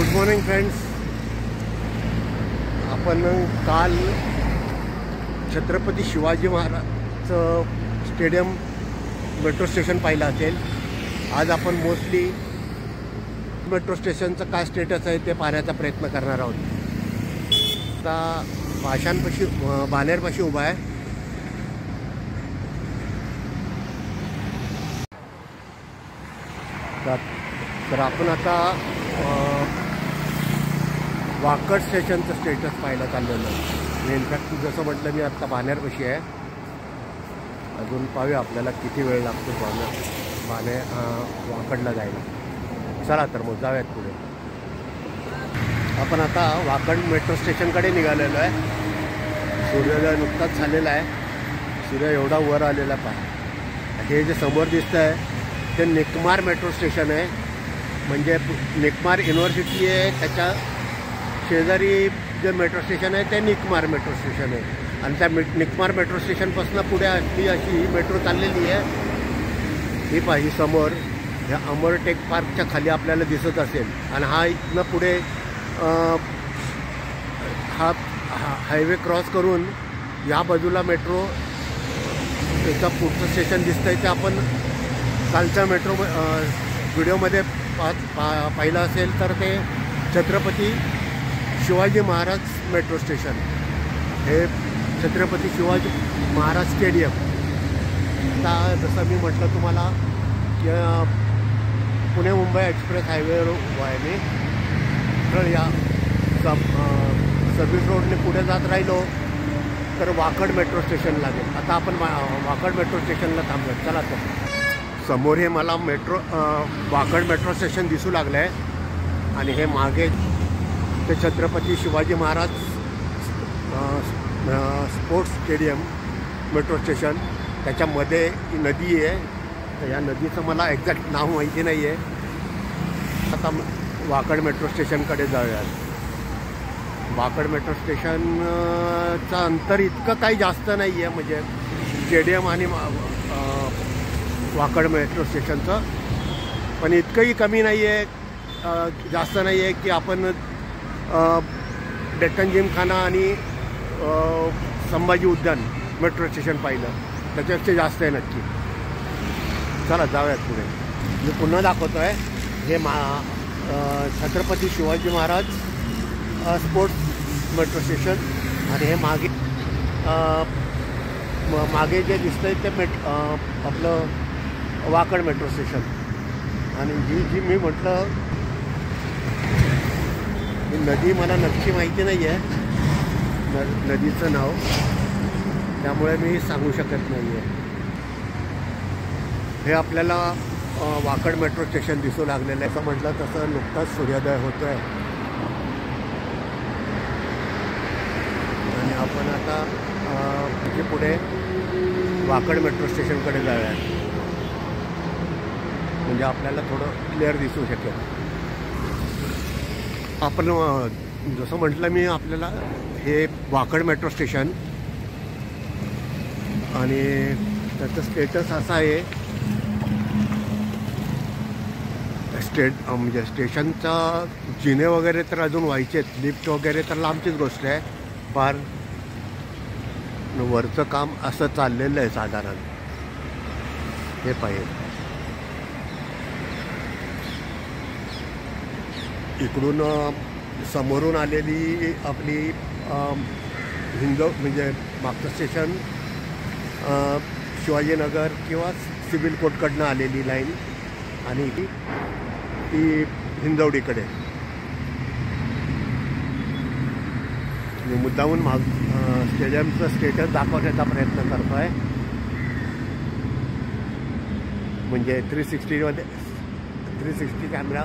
Good morning friends. आपण काल Chhatrapati Shivaji Maharaj stadium metro station पाहिलं असेल. आज आपण मोस्टली मेट्रो स्टेशनचं काय स्टेटस आहे ते पाहण्याचा प्रयत्न करणार आहोत. आता बाणेरपाशी उभा आहे. तर आपण आता वाकड स्टेशनचं स्टेटस पाहायला चाललेलं आहे. इनफॅक्ट जसं म्हटलं मी आत्ता बाणेरपाशी आहे. अजून पाहूया आपल्याला किती वेळ लागतो वाकडला जायला. चला तर मग जाऊयात पुढे. आपण आता वाकड मेट्रो स्टेशनकडे निघालेलो आहे. सूर्योदय नुकताच झालेला आहे. सूर्य एवढा वर आलेला पाहा. हे जे समोर दिसतं आहे ते निकमार मेट्रो स्टेशन आहे. म्हणजे निकमार युनिव्हर्सिटी आहे, त्याच्या शेजारी जे मेट्रो स्टेशन आहे ते निकमार मेट्रो स्टेशन आहे. आणि त्या निकमार मेट्रो स्टेशनपासून पुढे अशी मेट्रो चाललेली आहे. ही पाही समोर ह्या अमर टेक पार्कच्या खाली आपल्याला दिसत असेल. आणि हा इथनं पुढे हा हायवे क्रॉस करून या बाजूला मेट्रो त्याचं पुढचं स्टेशन दिसतं आहे. ते आपण कालच्या मेट्रो व्हिडिओमध्ये पाहिलं असेल तर ते छत्रपती शिवाजी महाराज मेट्रो स्टेशन. हे छत्रपती शिवाजी महाराज स्टेडियम. आता जसं मी म्हटलं तुम्हाला की पुणे मुंबई एक्सप्रेस हायवेवर आहे मी. तर या सर्व्हिस रोडने पुढे जात राहिलो तर वाकड मेट्रो स्टेशन लागेल. आता आपण वाकड मेट्रो स्टेशनला थांबलो. चला तर समोर हे मला वाकड मेट्रो स्टेशन दिसू लागलं आहे. आणि हे मागे ते Chhatrapati Shivaji Maharaj sports stadium metro station. त्याच्यामध्ये ही नदी आहे. तर या नदीचं मला एक्झॅक्ट नाव माहिती नाही आहे. आता वाकड मेट्रो स्टेशनकडे जाऊयात. वाकड मेट्रो स्टेशनचं अंतर इतकं काही जास्त नाही आहे. म्हणजे स्टेडियम आणि वाकड मेट्रो स्टेशनचं पण इतकंही कमी नाही आहे, जास्त नाही आहे की आपण डेक्कन जिमखाना आणि संभाजी उद्यान मेट्रो स्टेशन पाहिलं. त्याच्यापेक्षा जास्त आहे नक्की. चला जाऊयात पुढे. मी पुन्हा दाखवतो आहे. हे Chhatrapati Shivaji Maharaj sports metro station. आणि हे मागे जे दिसतं आहे ते आपलं वाकड मेट्रो स्टेशन. आणि जी मी म्हटलं ही नदी मला नक्की माहिती नाही आहे नदीचं नाव, त्यामुळे मी सांगू शकत नाही आहे. हे आपल्याला वाकड मेट्रो स्टेशन दिसू लागलेलं आहे. असं म्हटलं तसं नुकताच सूर्योदय होतो आहे. आणि आपण आता पुढे वाकड मेट्रो स्टेशनकडे जाऊया. म्हणजे आपल्याला थोडं क्लिअर दिसू शकेल. आपण जसं म्हटलं मी आपल्याला हे वाकड मेट्रो स्टेशन आणि त्याचं स्टेटस असं आहे. म्हणजे स्टेशनचा जिने वगैरे तर अजून व्हायचे आहेत. लिफ्ट वगैरे तर लांबचीच गोष्ट आहे. फार वरचं काम असं चाललेलं आहे साधारण. हे पाहिजे इकडून समोरून आलेली आपली म्हणजे मागचं स्टेशन शिवाजीनगर किंवा सिव्हिल कोर्टकडनं आलेली लाईन आणि ती हिंजवडीकडे. मी मुद्दामून स्टेडियमचं स्टेटस दाखवण्याचा प्रयत्न करतो आहे. म्हणजे 360 कॅमेरा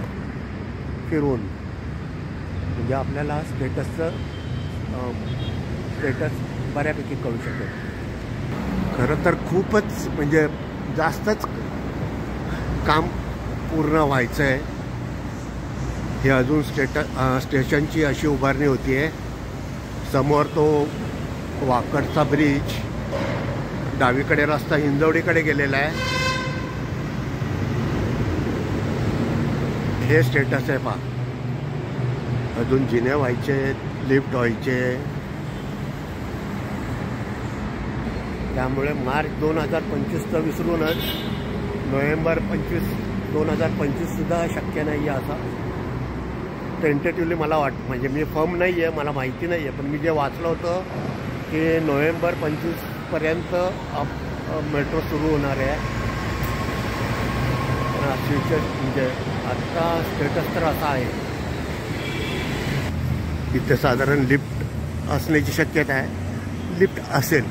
फिरवून म्हणजे आपल्याला स्टेटस बऱ्यापैकी कळू शकेल. खरं तर खूपच म्हणजे जास्तच काम पूर्ण व्हायचं आहे. हे अजून स्टेशनची अशी उभारणी होती आहे. समोर तो वाकडचा ब्रिज, डावीकडे रस्ता हिंजवडीकडे गेलेला आहे. हे स्टेटस आहे पहा. अजून जिने व्हायचे, लिफ्ट व्हायचे. त्यामुळे मार्च 2025 विसरूनच नोव्हेंबर 25, 2025 सुद्धा शक्य नाही आहे असं टेंटेटिव्हली मला वाटतं. म्हणजे मी फर्म नाही आहे, मला माहिती नाही आहे, पण मी जे वाचलं होतं की नोव्हेंबर 25पर्यंत मेट्रो सुरू होणार आहे. फ्युचर म्हणजे आत्ता स्टेटस तर असा आहे. इथे साधारण लिफ्ट असण्याची शक्यता आहे. लिफ्ट असेल,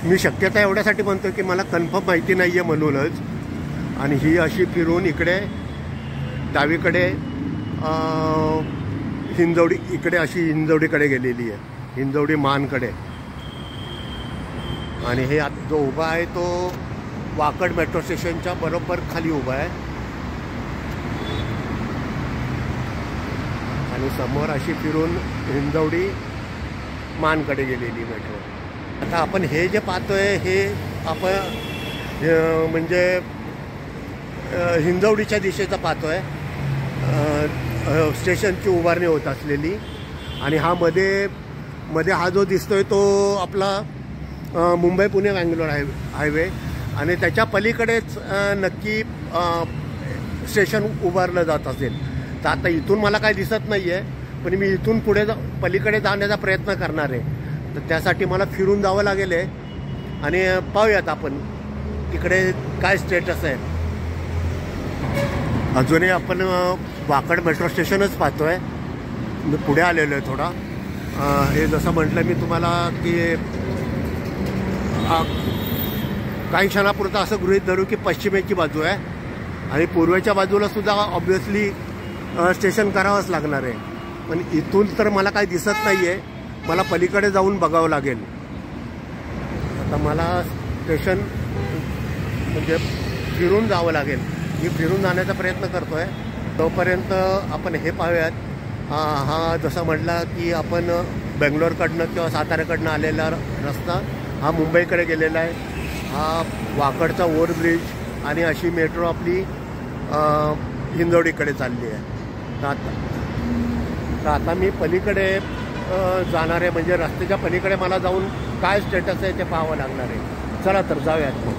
मी शक्यता एवढ्यासाठी म्हणतो की मला कन्फर्म माहिती नाही आहे म्हणूनच. आणि ही अशी फिरून इकडे डावीकडे हिंजवडी, इकडे अशी हिंजवडीकडे गेलेली आहे, हिंजवडी मानकडे. आणि हे जो उभा आहे तो वाकड मेट्रो स्टेशनच्या बरोबर खाली उभा आहे. आणि समोर अशी फिरून हिंजवडी मानकडे गेलेली मेट्रो. आता आपण हे जे पाहतोय हे आपण म्हणजे हिंजवडीच्या दिशेचा पाहतोय, स्टेशनची उभारणी होत असलेली. आणि हा मध्ये हा जो दिसतोय तो आपला मुंबई पुणे बँगलोर हायवे. आणि त्याच्या पलीकडेच नक्की स्टेशन उभारलं जात असेल. तर आता इथून मला काय दिसत नाही आहे, पण मी इथून पुढे पलीकडे जाण्याचा प्रयत्न करणार आहे. तर त्यासाठी मला फिरून जावं लागेल आहे. आणि पाहूयात आपण तिकडे काय स्टेटस आहे. अजूनही आपण वाकड मेट्रो स्टेशनच पाहतोय. मी पुढे आलेलो आहे थोडा. हे जसं म्हटलं मी तुम्हाला की काही क्षणापुरतं असं गृहीत धरू की पश्चिमेची बाजू आहे आणि पूर्वेच्या बाजूला सुद्धा ऑब्व्हियसली स्टेशन करावंच लागणार आहे. पण इथून तर मला काही दिसत नाही आहे, मला पलीकडे जाऊन बघावं लागेल. आता मला स्टेशन म्हणजे फिरून जावं लागेल. मी फिरून जाण्याचा प्रयत्न करतो आहे. तोपर्यंत आपण हे पाहूयात. हा जसं म्हटला की आपण बेंगलोरकडनं किंवा साताऱ्याकडनं आलेला रस्ता हा मुंबईकडे गेलेला आहे. हा वाकडचा ओव्हरब्रिज आणि अशी मेट्रो आपली हिंजवडीकडे चालली आहे. तर आता मी पलीकडे जाणार आहे. म्हणजे रस्त्याच्या पलीकडे मला जाऊन काय स्टेटस आहे ते पाहावं लागणार आहे. चला तर जाऊयात मग.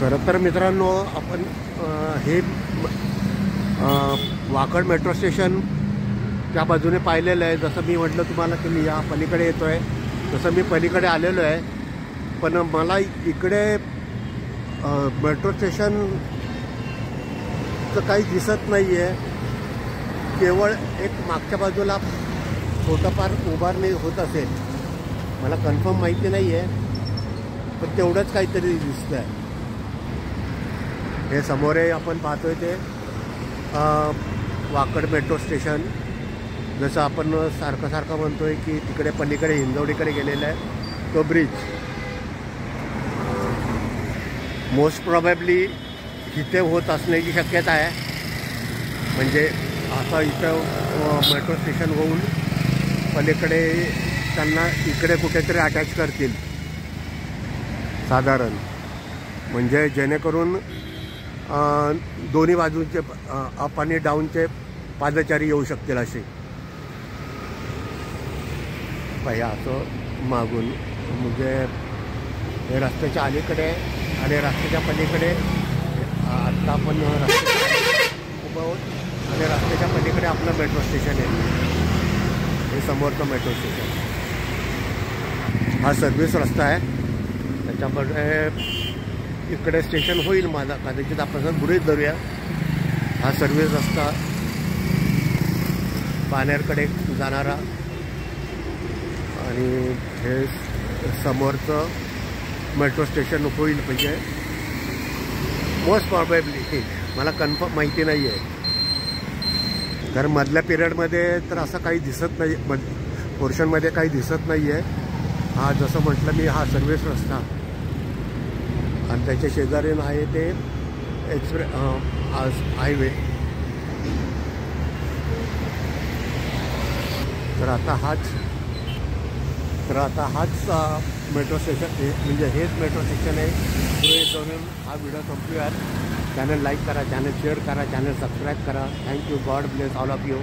खरं तर मित्रांनो, आपण हे वाकड मेट्रो स्टेशन त्या बाजूने पाहिलेलं आहे. जसं मी म्हटलं तुम्हाला की मी या पलीकडे येतो आहे, तसं मी पलीकडे आलेलो आहे. पण मला इकडे मेट्रो स्टेशनचं काही दिसत नाही आहे. केवळ एक मागच्या बाजूला छोटंफार उभारणी होत असेल, मला कन्फर्म माहिती नाही आहे, पण तेवढंच काहीतरी दिसतं आहे. हे समोर आपण पाहतोय ते वाकड मेट्रो स्टेशन. जसं आपण सारखं म्हणतोय की तिकडे पलीकडे हिंजवडीकडे गेलेलं आहे तो ब्रिज. मोस्ट प्रॉबेबली इथे होत असण्याची शक्यता आहे. म्हणजे असं इथं मेट्रो स्टेशन होऊन पलीकडे त्यांना इकडे कुठेतरी अटॅच करतील साधारण. म्हणजे जेणेकरून दोन्ही बाजूंचे अप आणि डाऊनचे पादचारी येऊ शकतील असे. पाहिजे असं मागून म्हणजे हे रस्त्याच्या अलीकडे आणि रस्त्याच्या पलीकडे. आत्ता आपण रस्त्याच्या उभं आहोत आणि रस्त्याच्या पलीकडे आपलं मेट्रो स्टेशन आहे. हे समोरचं मेट्रो स्टेशन. हा सर्व्हिस रस्ता आहे. त्याच्यामध्ये इकडे स्टेशन होईल माझा कदाचित, आपण गृहीत धरूया. हा सर्व्हिस रस्ता पानेरकडे जाणारा आणि हे समोरचं मेट्रो स्टेशन होईल. म्हणजे मोस्ट प्रॉबेबली, मला कन्फर्म माहिती नाही आहे, कारण मधल्या पिरियडमध्ये तर असं काही दिसत नाही, पोर्शनमध्ये काही दिसत नाही आहे. हा जसं म्हटलं मी, हा सर्व्हिस रस्ता आणि त्याच्या शेजारीन आहे ते हायवे. तर आता हाच मेट्रो स्टेशन म्हणजे हेच मेट्रो स्टेशन आहे. करून हा व्हिडिओ संपवूयात. चॅनल लाईक करा, चॅनल शेअर करा, चॅनल सबस्क्राईब करा. Thank you. God bless all of you.